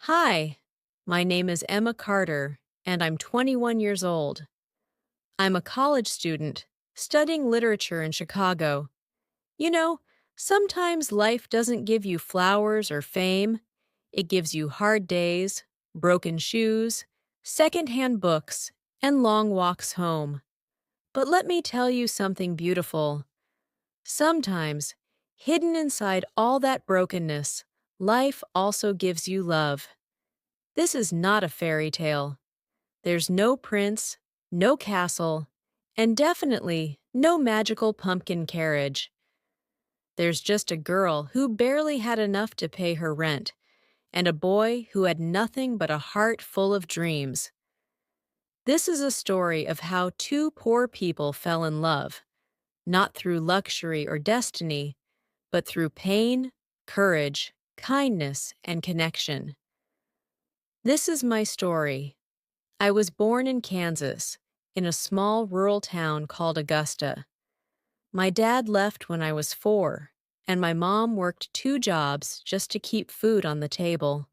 Hi, my name is Emma Carter, and I'm 21 years old. I'm a college student studying literature in Chicago. You know, sometimes life doesn't give you flowers or fame. It gives you hard days, broken shoes, secondhand books, and long walks home. But let me tell you something beautiful. Sometimes, hidden inside all that brokenness, life also gives you love. This is not a fairy tale. There's no prince, no castle, and definitely no magical pumpkin carriage. There's just a girl who barely had enough to pay her rent, and a boy who had nothing but a heart full of dreams. This is a story of how two poor people fell in love, not through luxury or destiny, but through pain, courage, kindness, and connection. This is my story. I was born in Kansas, in a small rural town called Augusta. My dad left when I was 4, and my mom worked 2 jobs just to keep food on the table.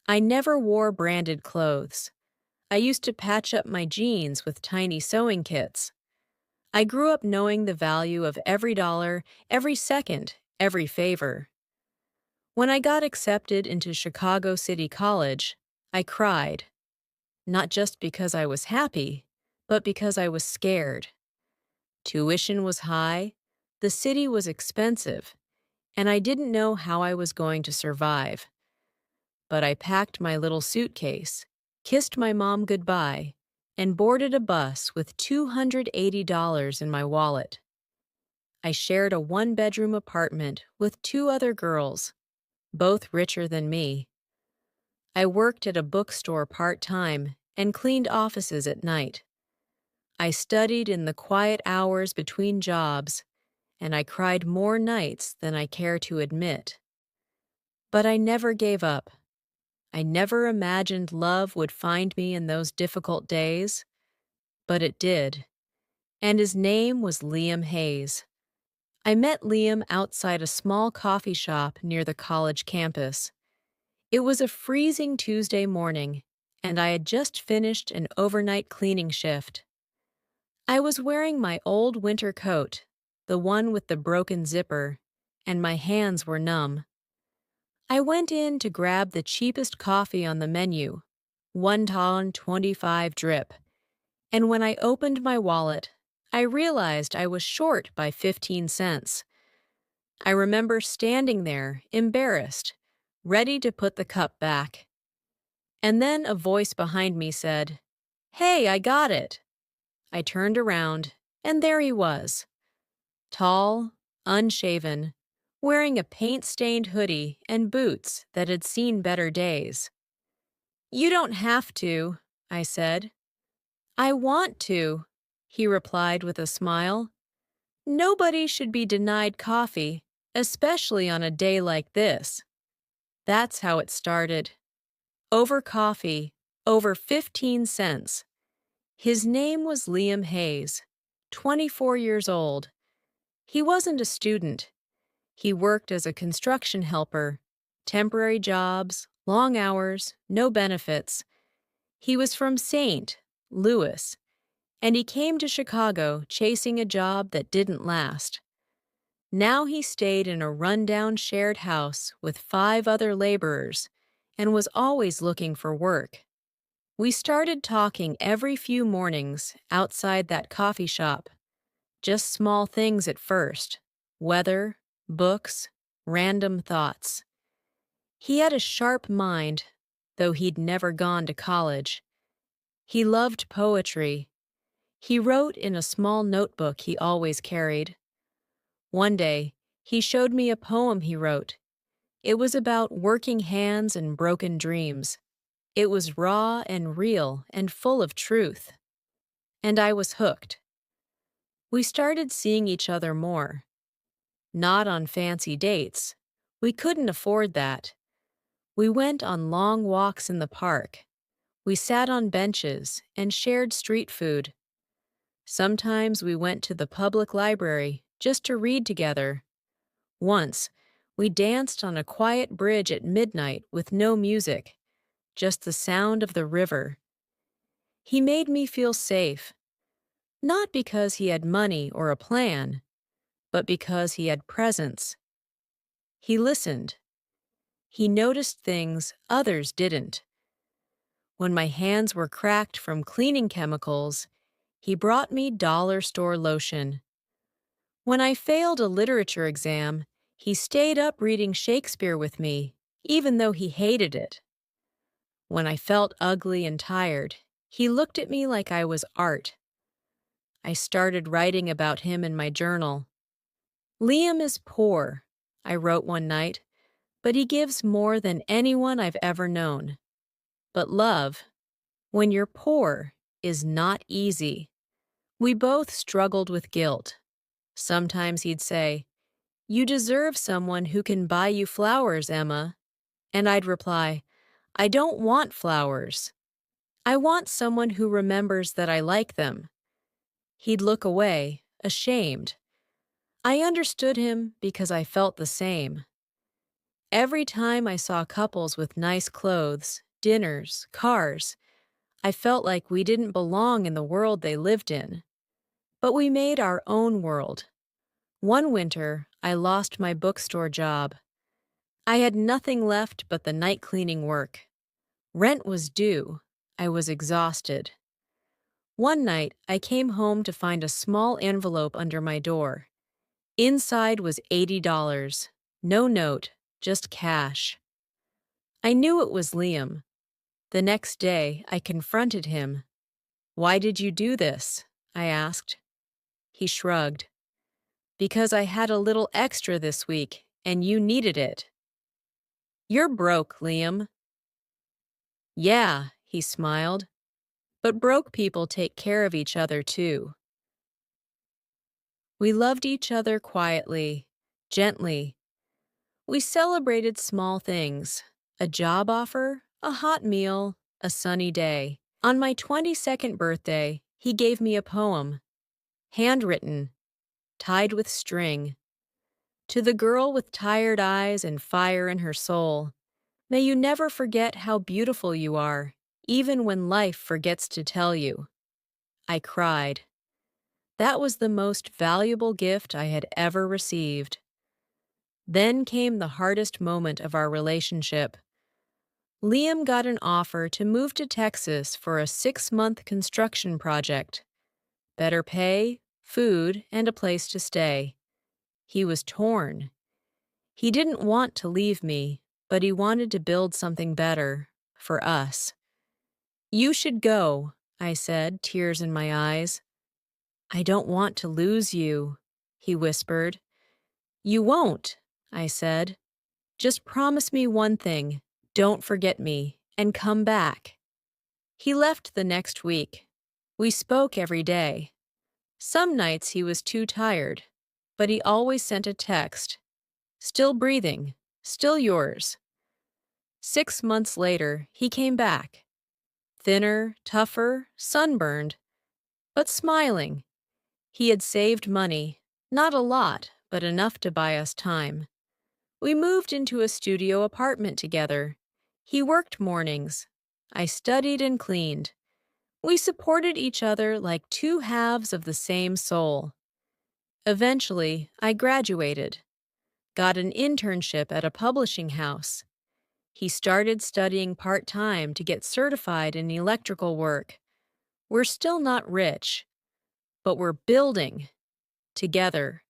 I never wore branded clothes. I used to patch up my jeans with tiny sewing kits. I grew up knowing the value of every dollar, every second, every favor. When I got accepted into Chicago City College, I cried. Not just because I was happy, but because I was scared. Tuition was high, the city was expensive, and I didn't know how I was going to survive. But I packed my little suitcase, kissed my mom goodbye, and boarded a bus with $280 in my wallet. I shared a one-bedroom apartment with 2 other girls, both richer than me. I worked at a bookstore part-time and cleaned offices at night. I studied in the quiet hours between jobs, and I cried more nights than I care to admit. But I never gave up. I never imagined love would find me in those difficult days, but it did. And his name was Liam Hayes. I met Liam outside a small coffee shop near the college campus. It was a freezing Tuesday morning, and I had just finished an overnight cleaning shift. I was wearing my old winter coat, the one with the broken zipper, and my hands were numb. I went in to grab the cheapest coffee on the menu, 1 ton 25 drip, and when I opened my wallet, I realized I was short by 15 cents. I remember standing there, embarrassed, ready to put the cup back. And then a voice behind me said, "Hey, I got it." I turned around, and there he was. Tall, unshaven, wearing a paint-stained hoodie and boots that had seen better days. "You don't have to," I said. "I want to," he replied with a smile. "Nobody should be denied coffee, especially on a day like this." That's how it started. Over coffee, over 15 cents. His name was Liam Hayes, 24 years old. He wasn't a student. He worked as a construction helper, temporary jobs, long hours, no benefits. He was from St. Louis, and he came to Chicago chasing a job that didn't last. Now he stayed in a rundown shared house with 5 other laborers and was always looking for work. We started talking every few mornings outside that coffee shop. Just small things at first: weather, books, random thoughts. He had a sharp mind, though he'd never gone to college. He loved poetry. He wrote in a small notebook he always carried. One day, he showed me a poem he wrote. It was about working hands and broken dreams. It was raw and real and full of truth. And I was hooked. We started seeing each other more. Not on fancy dates. We couldn't afford that. We went on long walks in the park. We sat on benches and shared street food. Sometimes we went to the public library just to read together. Once, We danced on a quiet bridge at midnight with no music, just the sound of the river. He made me feel safe, not because he had money or a plan, but because he had presence. He listened. He noticed things others didn't. When my hands were cracked from cleaning chemicals, he brought me dollar store lotion. When I failed a literature exam, he stayed up reading Shakespeare with me, even though he hated it. When I felt ugly and tired, he looked at me like I was art. I started writing about him in my journal. Liam is poor, I wrote one night, but he gives more than anyone I've ever known. But love, when you're poor, is not easy. We both struggled with guilt. Sometimes he'd say, "You deserve someone who can buy you flowers, Emma." And I'd reply, "I don't want flowers. I want someone who remembers that I like them." He'd look away, ashamed. I understood him because I felt the same. Every time I saw couples with nice clothes, dinners, cars, I felt like we didn't belong in the world they lived in. But we made our own world. One winter, I lost my bookstore job. I had nothing left but the night cleaning work. Rent was due. I was exhausted. One night, I came home to find a small envelope under my door. Inside was $80. No note, just cash. I knew it was Liam. The next day, I confronted him. "Why did you do this?" I asked. He shrugged. "Because I had a little extra this week, and you needed it." "You're broke, Liam." "Yeah," he smiled. "But broke people take care of each other, too." We loved each other quietly, gently. We celebrated small things: a job offer, a hot meal, a sunny day. On my 22nd birthday, he gave me a poem, handwritten, tied with string. To the girl with tired eyes and fire in her soul, may you never forget how beautiful you are, even when life forgets to tell you. I cried. That was the most valuable gift I had ever received. Then came the hardest moment of our relationship. Liam got an offer to move to Texas for a 6-month construction project. Better pay, food, and a place to stay. He was torn. He didn't want to leave me, but he wanted to build something better for us. "You should go," I said, tears in my eyes. "I don't want to lose you," he whispered. "You won't," I said. "Just promise me one thing. Don't forget me, and come back." He left the next week. We spoke every day. Some nights he was too tired, but he always sent a text. "Still breathing, still yours." 6 months later, he came back. Thinner, tougher, sunburned, but smiling. He had saved money, not a lot, but enough to buy us time. We moved into a studio apartment together. He worked mornings. I studied and cleaned. We supported each other like two halves of the same soul. Eventually, I graduated, got an internship at a publishing house. He started studying part-time to get certified in electrical work. We're still not rich, but we're building together.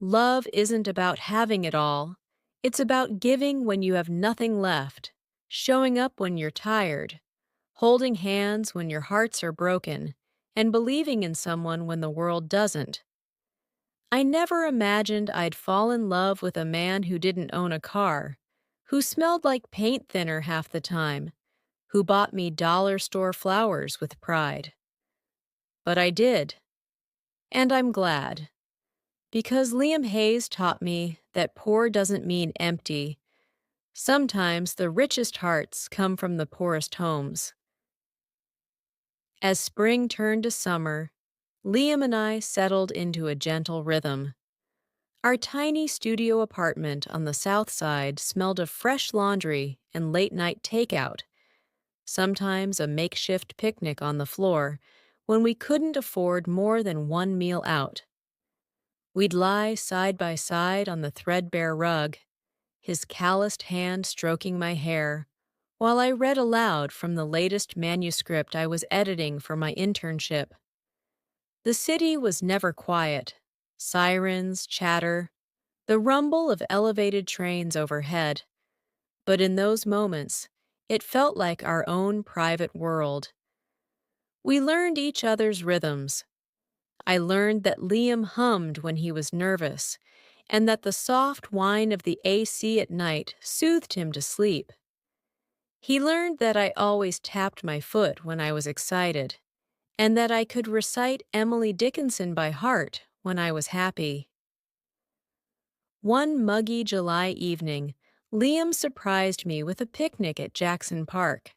Love isn't about having it all. It's about giving when you have nothing left, showing up when you're tired, holding hands when your hearts are broken, and believing in someone when the world doesn't. I never imagined I'd fall in love with a man who didn't own a car, who smelled like paint thinner half the time, who bought me dollar store flowers with pride. But I did, and I'm glad. Because Liam Hayes taught me that poor doesn't mean empty. Sometimes the richest hearts come from the poorest homes. As spring turned to summer, Liam and I settled into a gentle rhythm. Our tiny studio apartment on the south side smelled of fresh laundry and late night takeout, sometimes a makeshift picnic on the floor when we couldn't afford more than one meal out. We'd lie side by side on the threadbare rug, his calloused hand stroking my hair, while I read aloud from the latest manuscript I was editing for my internship. The city was never quiet. Sirens, chatter, the rumble of elevated trains overhead. But in those moments, it felt like our own private world. We learned each other's rhythms. I learned that Liam hummed when he was nervous, and that the soft whine of the AC at night soothed him to sleep. He learned that I always tapped my foot when I was excited, and that I could recite Emily Dickinson by heart when I was happy. One muggy July evening, Liam surprised me with a picnic at Jackson Park.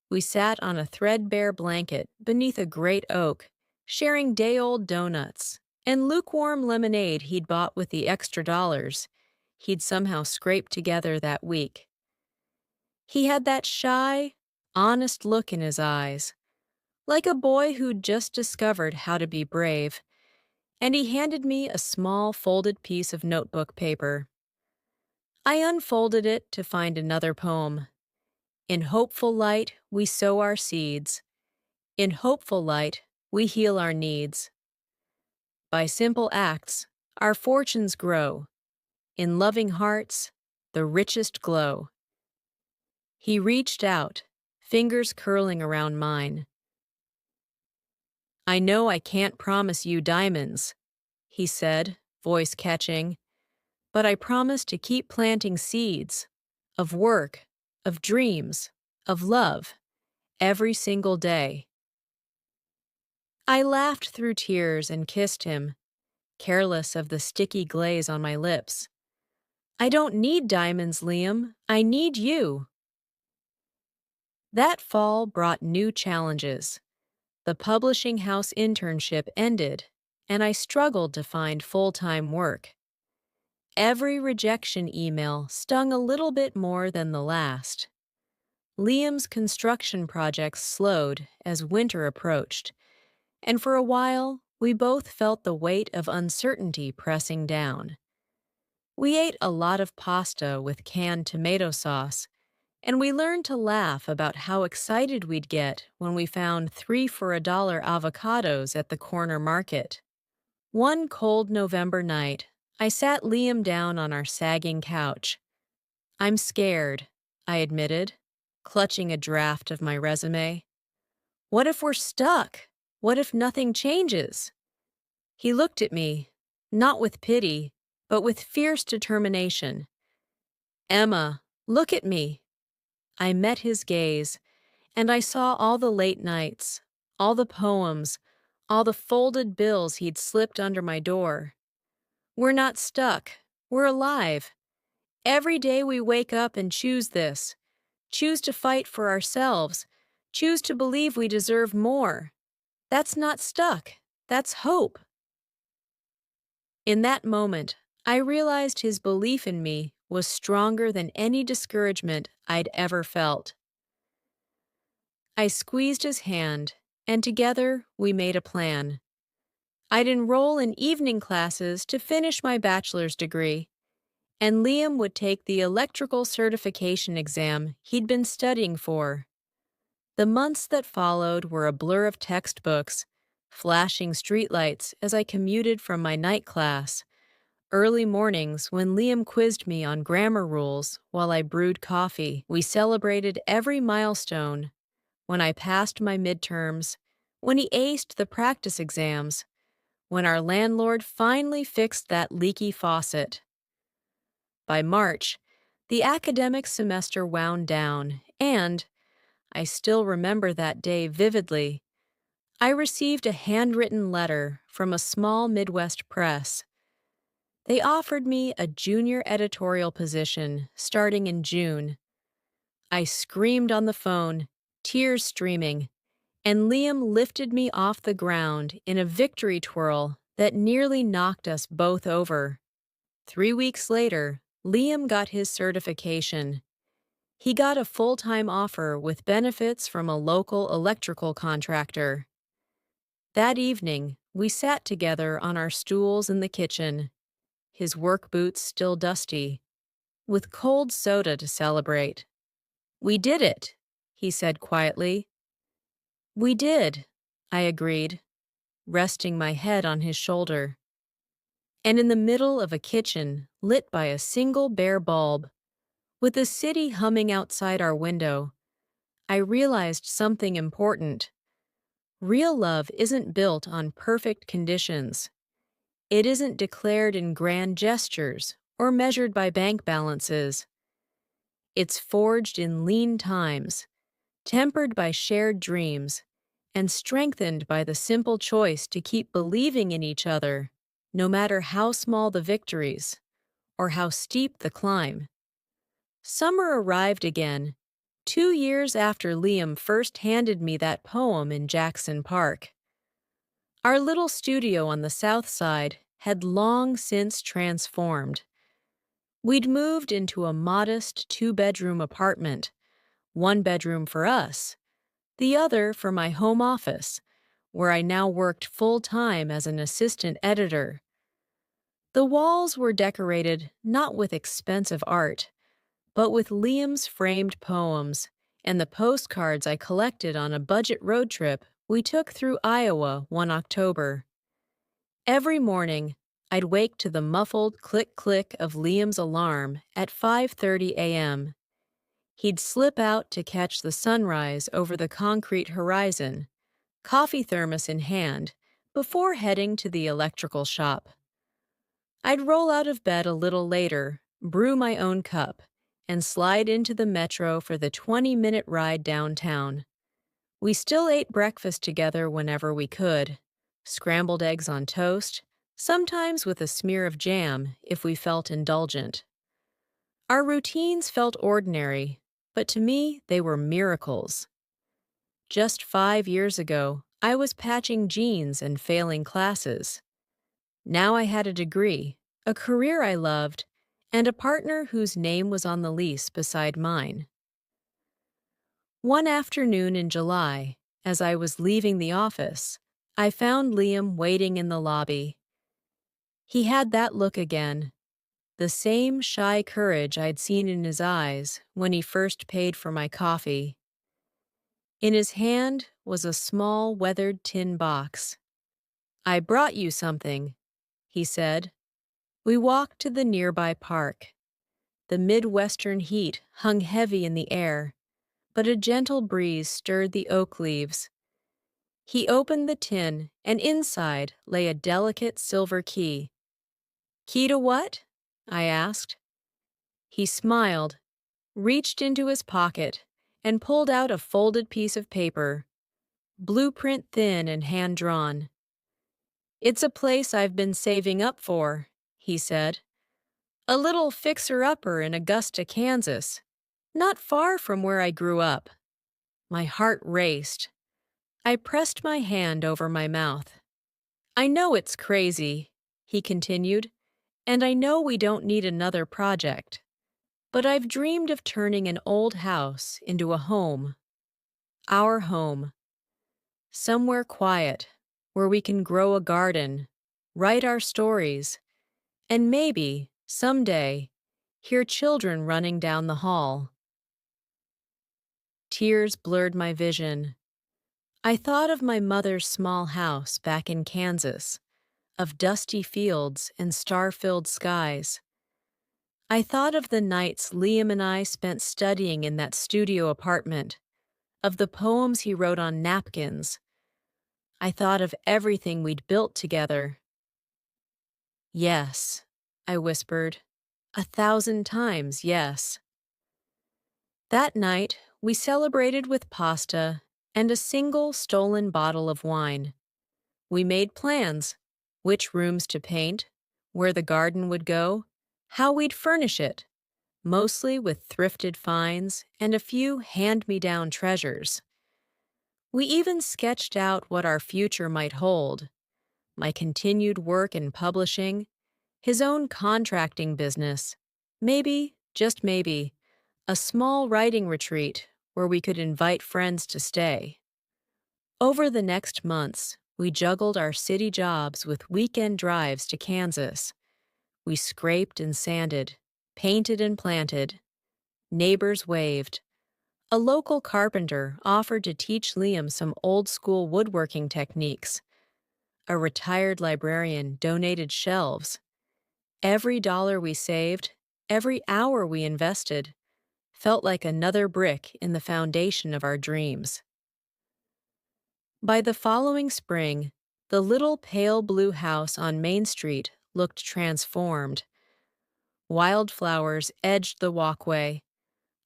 We sat on a threadbare blanket beneath a great oak, sharing day-old donuts and lukewarm lemonade he'd bought with the extra dollars he'd somehow scraped together that week. He had that shy, honest look in his eyes, like a boy who'd just discovered how to be brave, and he handed me a small folded piece of notebook paper. I unfolded it to find another poem. In hopeful light, we sow our seeds. In hopeful light, we heal our needs. By simple acts, our fortunes grow. In loving hearts, the richest glow. He reached out, fingers curling around mine. I know I can't promise you diamonds, he said, voice catching, but I promise to keep planting seeds of work, of dreams, of love, every single day. I laughed through tears and kissed him, careless of the sticky glaze on my lips. I don't need diamonds, Liam. I need you. That fall brought new challenges. The publishing house internship ended, and I struggled to find full-time work. Every rejection email stung a little bit more than the last. Liam's construction projects slowed as winter approached, and for a while, we both felt the weight of uncertainty pressing down. We ate a lot of pasta with canned tomato sauce, and we learned to laugh about how excited we'd get when we found 3 for $1 avocados at the corner market. One cold November night, I sat Liam down on our sagging couch. I'm scared, I admitted, clutching a draft of my resume. What if we're stuck? What if nothing changes? He looked at me, not with pity, but with fierce determination. Emma, look at me. I met his gaze, and I saw all the late nights, all the poems, all the folded bills he'd slipped under my door. We're not stuck. We're alive. Every day we wake up and choose this. Choose to fight for ourselves. Choose to believe we deserve more. That's not stuck. That's hope. In that moment, I realized his belief in me was stronger than any discouragement I'd ever felt. I squeezed his hand, and together we made a plan. I'd enroll in evening classes to finish my bachelor's degree, and Liam would take the electrical certification exam he'd been studying for. The months that followed were a blur of textbooks, flashing streetlights as I commuted from my night class, early mornings when Liam quizzed me on grammar rules while I brewed coffee. We celebrated every milestone. When I passed my midterms, when he aced the practice exams, when our landlord finally fixed that leaky faucet. By March, the academic semester wound down, and, I still remember that day vividly, I received a handwritten letter from a small Midwest press. They offered me a junior editorial position starting in June. I screamed on the phone, tears streaming, and Liam lifted me off the ground in a victory twirl that nearly knocked us both over. 3 weeks later, Liam got his certification. He got a full-time offer with benefits from a local electrical contractor. That evening, we sat together on our stools in the kitchen, his work boots still dusty, with cold soda to celebrate. "We did it," he said quietly. "We did," I agreed, resting my head on his shoulder. And in the middle of a kitchen lit by a single bare bulb, with the city humming outside our window, I realized something important. Real love isn't built on perfect conditions. It isn't declared in grand gestures or measured by bank balances. It's forged in lean times, tempered by shared dreams, and strengthened by the simple choice to keep believing in each other, no matter how small the victories or how steep the climb. Summer arrived again, 2 years after Liam first handed me that poem in Jackson Park. Our little studio on the south side had long since transformed. We'd moved into a modest 2-bedroom apartment, one bedroom for us, the other for my home office, where I now worked full-time as an assistant editor. The walls were decorated not with expensive art, but with Liam's framed poems and the postcards I collected on a budget road trip we took through Iowa one October. Every morning, I'd wake to the muffled click-click of Liam's alarm at 5:30 a.m. He'd slip out to catch the sunrise over the concrete horizon, coffee thermos in hand, before heading to the electrical shop. I'd roll out of bed a little later, brew my own cup, and slide into the metro for the 20-minute ride downtown. We still ate breakfast together whenever we could. Scrambled eggs on toast, sometimes with a smear of jam if we felt indulgent. Our routines felt ordinary, but to me they were miracles. Just 5 years ago, I was patching jeans and failing classes. Now I had a degree, a career I loved, and a partner whose name was on the lease beside mine. One afternoon in July, as I was leaving the office, I found Liam waiting in the lobby. He had that look again, the same shy courage I'd seen in his eyes when he first paid for my coffee. In his hand was a small weathered tin box. "I brought you something," he said. We walked to the nearby park. The Midwestern heat hung heavy in the air, but a gentle breeze stirred the oak leaves. He opened the tin, and inside lay a delicate silver key. "Key to what?" I asked. He smiled, reached into his pocket, and pulled out a folded piece of paper, blueprint thin and hand-drawn. "It's a place I've been saving up for," he said. "A little fixer-upper in Augusta, Kansas, not far from where I grew up." My heart raced. I pressed my hand over my mouth. "I know it's crazy," he continued, "and I know we don't need another project. But I've dreamed of turning an old house into a home. Our home. Somewhere quiet, where we can grow a garden, write our stories, and maybe, someday, hear children running down the hall." Tears blurred my vision. I thought of my mother's small house back in Kansas, of dusty fields and star-filled skies. I thought of the nights Liam and I spent studying in that studio apartment, of the poems he wrote on napkins. I thought of everything we'd built together. "Yes," I whispered, 1,000 times yes. That night, we celebrated with pasta and a single stolen bottle of wine. We made plans, which rooms to paint, where the garden would go, how we'd furnish it, mostly with thrifted finds and a few hand-me-down treasures. We even sketched out what our future might hold, my continued work in publishing, his own contracting business, maybe, just maybe, a small writing retreat where we could invite friends to stay. Over the next months, we juggled our city jobs with weekend drives to Kansas. We scraped and sanded, painted and planted. Neighbors waved. A local carpenter offered to teach Liam some old-school woodworking techniques. A retired librarian donated shelves. Every dollar we saved, every hour we invested, felt like another brick in the foundation of our dreams. By the following spring, the little pale blue house on Main Street looked transformed. Wildflowers edged the walkway.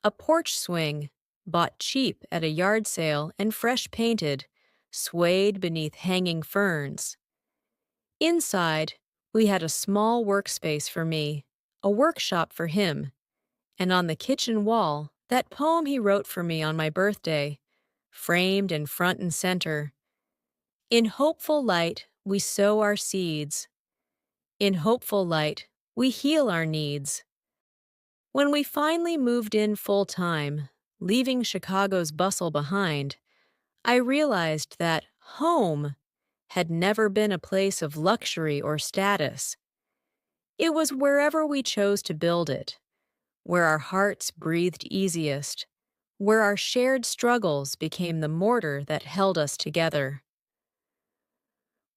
A porch swing, bought cheap at a yard sale and fresh painted, swayed beneath hanging ferns. Inside, we had a small workspace for me, a workshop for him, and on the kitchen wall, that poem he wrote for me on my birthday, framed in front and center. In hopeful light, we sow our seeds. In hopeful light, we heal our needs. When we finally moved in full-time, leaving Chicago's bustle behind, I realized that home had never been a place of luxury or status. It was wherever we chose to build it, where our hearts breathed easiest, where our shared struggles became the mortar that held us together.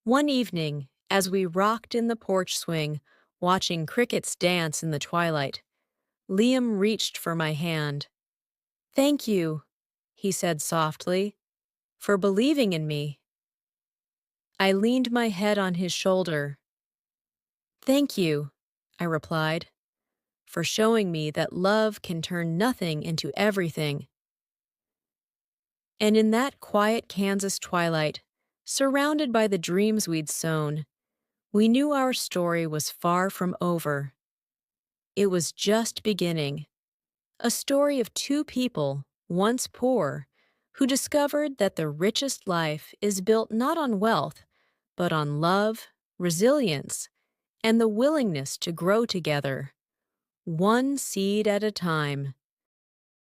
One evening, as we rocked in the porch swing, watching crickets dance in the twilight, Liam reached for my hand. "Thank you," he said softly, "for believing in me." I leaned my head on his shoulder. "Thank you," I replied, "for showing me that love can turn nothing into everything." And in that quiet Kansas twilight, surrounded by the dreams we'd sown, we knew our story was far from over. It was just beginning. A story of two people, once poor, who discovered that the richest life is built not on wealth, but on love, resilience, and the willingness to grow together, one seed at a time.